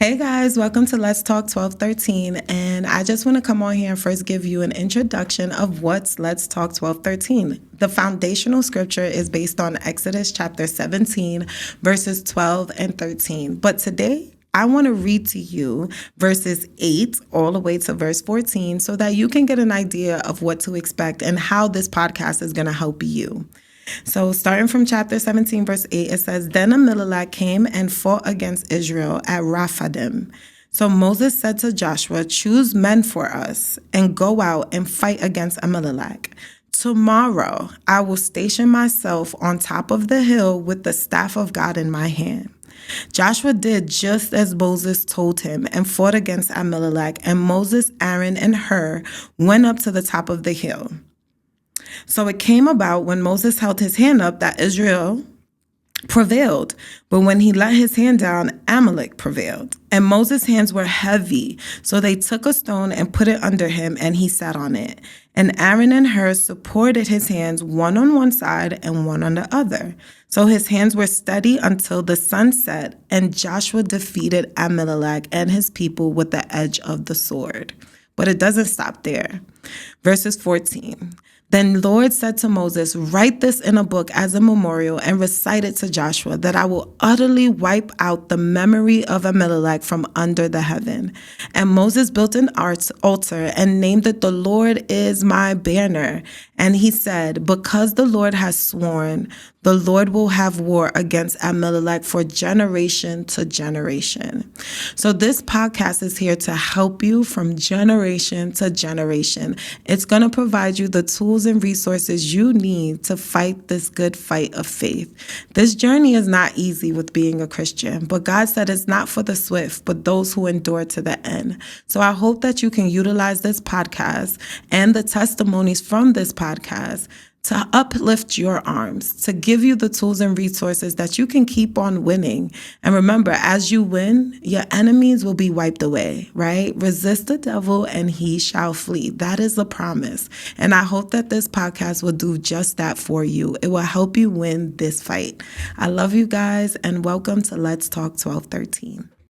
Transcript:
Hey guys, welcome to Let's Talk 1213. And I just want to come on here and first give you an introduction of what's Let's Talk 1213. The foundational scripture is based on Exodus chapter 17, verses 12 and 13. But today, I want to read to you verses 8 all the way to verse 14 so that you can get an idea of what to expect and how this podcast is going to help you. So starting from chapter 17, verse 8, it says, Then Amalek came and fought against Israel at Rephidim. So Moses said to Joshua, Choose men for us and go out and fight against Amalek. Tomorrow I will station myself on top of the hill with the staff of God in my hand. Joshua did just as Moses told him and fought against Amalek, and Moses, Aaron, and Hur went up to the top of the hill. So it came about when Moses held his hand up that Israel prevailed. But when he let his hand down, Amalek prevailed. And Moses' hands were heavy. So they took a stone and put it under him, and he sat on it. And Aaron and Hur supported his hands, one on one side and one on the other. So his hands were steady until the sun set, and Joshua defeated Amalek and his people with the edge of the sword. But it doesn't stop there. Verses 14. Then the Lord said to Moses, Write this in a book as a memorial and recite it to Joshua, that I will utterly wipe out the memory of Amalek from under the heaven. And Moses built an altar and named it, The Lord is my banner. And he said, Because the Lord has sworn, the Lord will have war against Amalek for generation to generation. So this podcast is here to help you from generation to generation. It's going to provide you the tools and resources you need to fight this good fight of faith. This journey is not easy with being a Christian, but God said it's not for the swift, but those who endure to the end. So I hope that you can utilize this podcast and the testimonies from this podcast to uplift your arms, to give you the tools and resources that you can keep on winning. And remember, as you win, your enemies will be wiped away, right? Resist the devil and he shall flee. That is the promise. And I hope that this podcast will do just that for you. It will help you win this fight. I love you guys and welcome to Let's Talk 1213.